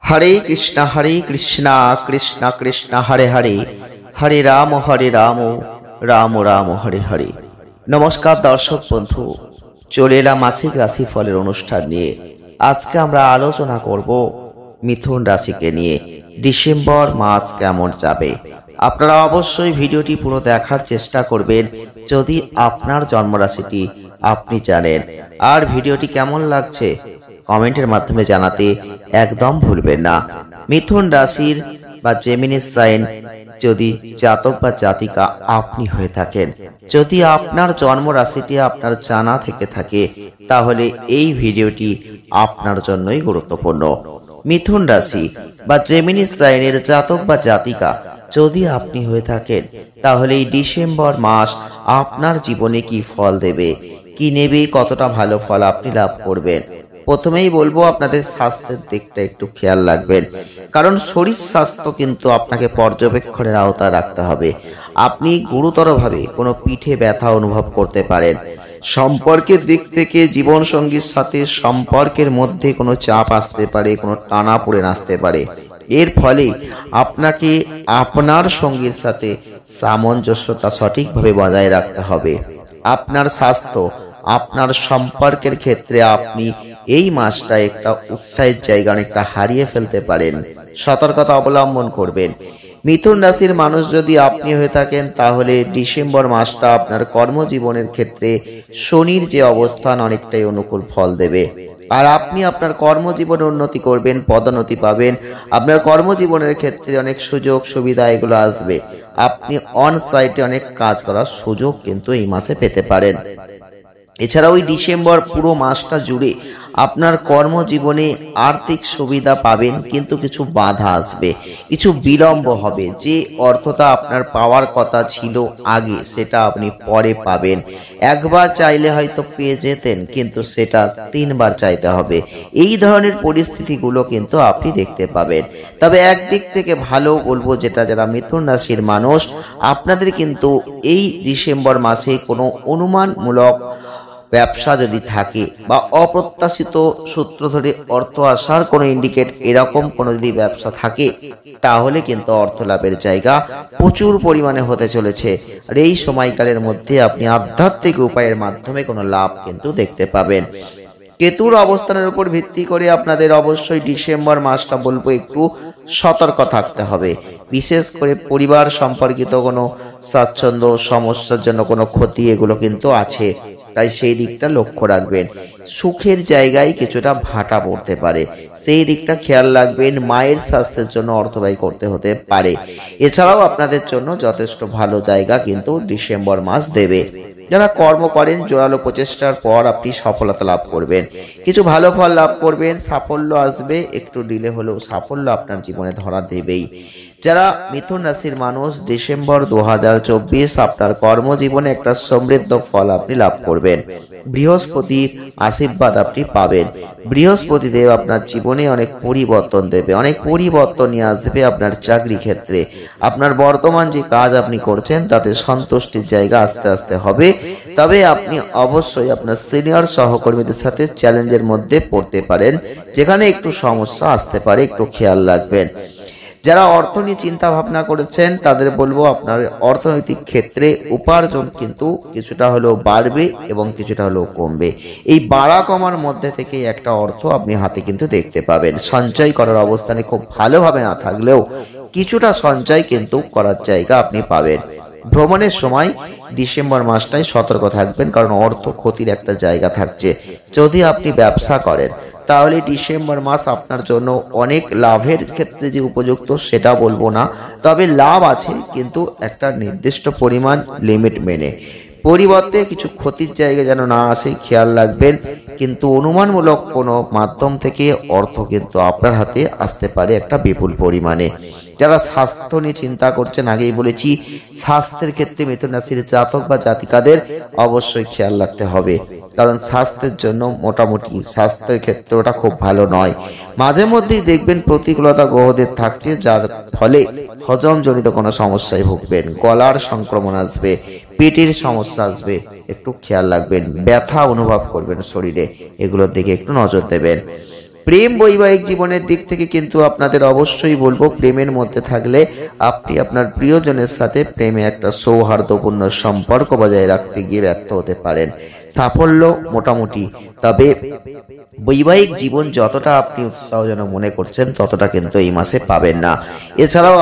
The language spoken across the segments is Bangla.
हरे कृष्णा कृष्णा कृष्णा हरे हरे, हरे राम राम राम हरे हरे। नमस्कार दर्शक बंधु, चले एलाम मासिक राशिफलेर अनुष्ठान निये। आज के आमरा आलोचना करब मिथुन राशि के निये डिसेम्बर मास केमन जाबे। आपनारा अवश्यई भिडियोटी पुरो देखार चेष्टा करबेन यदि आपनार जन्म राशिटी आपनि जानेन। और भिडियोटी केमन लागछे कमेंटेर माध्यमे जानाते एकदम भूलबेन ना। मिथुन राशिर बा जेमिनी साइन यदि जातक बा जातिका आपनि हये थाकेन, यदि आपनार जन्म राशिटी आपनार जाना थेके थाके ताहले एई भिडियोटी आपनार जन्यई गुरुत्वपूर्ण। मिथुन राशि बा जेमिनी साइनेर जातक बा जातिका यदि आपनि हये थाकेन ताहले एई डिसेम्बर मास आपनार जीवने की फल देबे, कि नेबे, कतटा भालो फल आपनि लाभ करबेन। प्रथमेই বলবো আপনাদের স্বাস্থ্যের দিকটা একটু খেয়াল রাখবেন, কারণ শরীর স্বাস্থ্য কিন্তু আপনাকে পর্যবেক্ষণের আওতায় রাখতে হবে। আপনি গুরুতরভাবে কোনো পিঠে ব্যথা অনুভব করতে পারেন। সম্পর্কের দিক থেকে জীবন সঙ্গীর সাথে সম্পর্কের মধ্যে কোনো চাপ আসতে পারে, কোনো টানাপোড়েন আসতে পারে। এর ফলে আপনাকে আপনার সঙ্গীর সাথে সামঞ্জস্যতা সঠিকভাবে বজায় রাখতে হবে। আপনার স্বাস্থ্য, আপনার সম্পর্কের ক্ষেত্রে আপনি এই মাসটা একটা উৎসাহের জায়গা অনেকটা হারিয়ে ফেলতে পারেন। সতর্কতা অবলম্বন করবেন। মিথুন রাশির মানুষ যদি আপনি হয়ে থাকেন তাহলে ডিসেম্বর মাসটা আপনার কর্মজীবনের ক্ষেত্রে শনির যে অবস্থান অনেকটাই অনুকূল ফল দেবে। আর আপনি আপনার কর্মজীবনে উন্নতি করবেন, পদোন্নতি পাবেন। আপনার কর্মজীবনের ক্ষেত্রে অনেক সুযোগ সুবিধা এগুলো আসবে। আপনি অন সাইটে অনেক কাজ করার সুযোগ কিন্তু এই মাসে পেতে পারেন। এছাড়াও এই ডিসেম্বর পুরো মাসটা জুড়ে আপনার কর্মজীবনে আর্থিক সুবিধা পাবেন, কিন্তু কিছু বাধা আসবে, কিছু বিলম্ব হবে। যে অর্থটা আপনার পাওয়ার কথা ছিল আগে সেটা আপনি পরে পাবেন। একবার চাইলে হয়তো পেয়ে যেতেন, কিন্তু সেটা তিনবার চাইতে হবে। এই ধরনের পরিস্থিতিগুলো কিন্তু আপনি দেখতে পাবেন। তবে একদিক থেকে ভালো বলবো, যেটা যারা মিথুন রাশির মানুষ আপনাদের কিন্তু এই ডিসেম্বর মাসে কোনো অনুমানমূলক ব্যবসা যদি থাকে বা অপ্রত্যাশিত সূত্র ধরে অর্থ আসার কোনো ইন্ডিকেট এরকম কোনো যদি ব্যবসা থাকে তাহলে কিন্তু অর্থ লাভের জায়গা প্রচুর পরিমাণে হতে চলেছে। আর এই সময়কালের মধ্যে আপনি আধ্যাত্মিক উপায়ের মাধ্যমে কোনো লাভ কিন্তু দেখতে পাবেন। কেতুর অবস্থানের উপর ভিত্তি করে আপনাদের অবশ্যই ডিসেম্বর মাসটা বলবো একটু সতর্ক থাকতে হবে। বিশেষ করে পরিবার সম্পর্কিত কোনো স্বাচ্ছন্দ্য, সমস্যার জন্য কোনো ক্ষতি এগুলো কিন্তু আছে, তাই সেই দিকটা লক্ষ্য রাখবেন। সুখের জায়গায় কিছুটা ভাটা পড়তে পারে, সেই দিকটা খেয়াল রাখবেন। মায়ের স্বাস্থ্যের জন্য অর্থ ব্যয় করতে হতে পারে। এছাড়াও আপনাদের জন্য যথেষ্ট ভালো জায়গা কিন্তু ডিসেম্বর মাস দেবে। যারা কর্ম করেন জোরালো প্রচেষ্টার পর আপনি সফলতা লাভ করবেন, কিছু ভালো ফল লাভ করবেন, সাফল্য আসবে। একটু ডিলে হলেও সাফল্য আপনার জীবনে ধরা দেবেই। যারা মিথুন রাশির মানুষ ডিসেম্বর 2024 আপনার কর্মজীবনে একটা সমৃদ্ধ ফল আপনি লাভ করবেন। বৃহস্পতির আশীর্বাদ আপনি পাবেন। বৃহস্পতি দেব আপনার জীবনে অনেক পরিবর্তন দেবে, অনেক পরিবর্তন নিয়ে আসবে আপনার চাকরি ক্ষেত্রে। আপনার বর্তমান যে কাজ আপনি করছেন তাতে সন্তুষ্টির জায়গা আস্তে আস্তে হবে। তবে আপনি অবশ্যই আপনার সিনিয়র সহকর্মীদের সাথে চ্যালেঞ্জের মধ্যে পড়তে পারেন, যেখানে একটু সমস্যা আসতে পারে, একটু খেয়াল রাখবেন। যারা অর্থ নিয়ে চিন্তা ভাবনা করেছেন তাদের বলবো আপনার অর্থনৈতিক ক্ষেত্রে উপার্জন কিন্তু কিছুটা হলেও বাড়বে এবং কিছুটা হলেও কমবে। এই বাড়া কমার মধ্যে থেকে একটা অর্থ আপনি হাতে কিন্তু দেখতে পাবেন। সঞ্চয় করার অবস্থানে খুব ভালোভাবে না থাকলেও কিছুটা সঞ্চয় কিন্তু করার জায়গা আপনি পাবেন। ভ্রমণের সময় ডিসেম্বর মাসটাই সতর্ক থাকবেন, কারণ অর্থ ক্ষতির একটা জায়গা থাকছে। যদি আপনি ব্যবসা করেন তাহলে ডিসেম্বর মাস আপনার জন্য অনেক লাভের ক্ষেত্রে যে উপযুক্ত সেটা বলবো না, তবে লাভ আছে, কিন্তু একটা নির্দিষ্ট পরিমাণ লিমিট মেনে। পরিবর্তে কিছু ক্ষতির জায়গা যেন না আসে খেয়াল রাখবেন। কিন্তু অনুমানমূলক কোনো মাধ্যম থেকে অর্থ কিন্তু আপনার হাতে আসতে পারে একটা বিপুল পরিমাণে। যারা স্বাস্থ্য নিয়ে চিন্তা করছেন, আগেই বলেছি স্বাস্থ্যের ক্ষেত্রে মিথুন রাশির জাতক বা জাতিকাদের অবশ্যই খেয়াল রাখতে হবে, কারণ স্বাস্থ্যের জন্য মোটামুটি স্বাস্থ্যের ক্ষেত্রটা খুব ভালো নয়। মাঝে মধ্যেই দেখবেন প্রতিকূলতা গ্রহদের থাকছে, যার ফলে হজমজনিত কোনো সমস্যায় ভুগবেন, গলার সংক্রমণ আসবে, পেটের সমস্যা আসবে, একটু খেয়াল রাখবেন। ব্যথা অনুভব করবেন শরীরে, এগুলোর দিকে একটু নজর দেবেন। প্রেম বৈবাহিক জীবনের দিক থেকে কিন্তু আপনাদের অবশ্যই বলবো, প্রেমের মধ্যে থাকলে আপনি আপনার প্রিয়জনের সাথে প্রেমে একটা সৌহার্দ্যপূর্ণ সম্পর্ক বজায় রাখতে গিয়ে ব্যর্থ হতে পারেন। সাফল্য মোটামুটি, তবে বৈবাহিক জীবন যতটা আপনি উৎসাহজনক মনে করছেন ততটা কিন্তু এই মাসে পাবেন না। এছাড়াও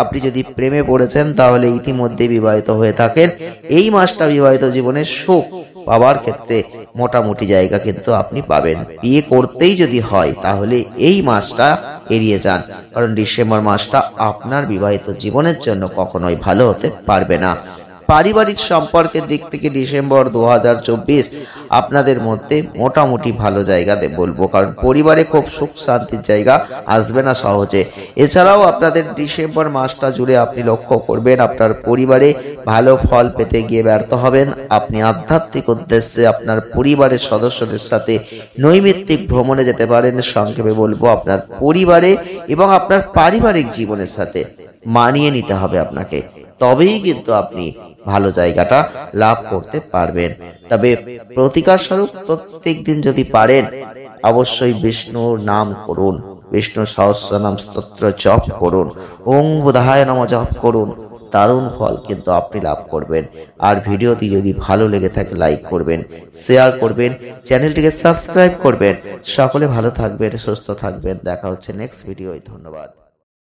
আপনি যদি প্রেমে পড়েছেন তাহলে ইতিমধ্যে বিবাহিত হয়ে থাকেন, এই মাসটা বিবাহিত জীবনের সুখ পাওয়ার ক্ষেত্রে মোটামুটি জায়গা কিন্তু আপনি পাবেন। বিয়ে করতেই যদি হয় তাহলে এই মাসটা এড়িয়ে যান, কারণ ডিসেম্বর মাসটা আপনার বিবাহিত জীবনের জন্য কখনোই ভালো হতে পারবে না। পারিবারিক সম্পর্কের দিক থেকে ডিসেম্বর 2024 আপনাদের মধ্যে মোটামুটি ভালো জায়গাতে বলবো, কারণ পরিবারে খুব সুখ শান্তির জায়গা আসবে না সহজে। এছাড়াও আপনাদের ডিসেম্বর মাসটা জুড়ে আপনি লক্ষ্য করবেন আপনার পরিবারে ভালো ফল পেতে গিয়ে ব্যর্থ হবেন। আপনি আধ্যাত্মিক উদ্দেশ্যে আপনার পরিবারের সদস্যদের সাথে নৈমিত্তিক ভ্রমণে যেতে পারেন। সংক্ষেপে বলবো, আপনার পরিবারে এবং আপনার পারিবারিক জীবনের সাথে মানিয়ে নিতে হবে আপনাকে, তবেই কিন্তু আপনি ভালো জায়গাটা লাভ করতে পারবেন। তবে প্রতিকার স্বরূপ প্রত্যেক দিন যদি পারেন অবশ্যই বিষ্ণুর নাম করুন, বিষ্ণু সহস্রনাম স্তোত্র জপ করুন, ওং বুধায় নমঃ জপ করুন, দারুণ ফল কিন্তু আপনি লাভ করবেন। আর ভিডিওটি যদি ভালো লেগে থাকে লাইক করবেন, শেয়ার করবেন, চ্যানেলটিকে সাবস্ক্রাইব করবেন। সকলে ভালো থাকবেন, সুস্থ থাকবেন। দেখা হচ্ছে নেক্সট ভিডিওয়। ধন্যবাদ।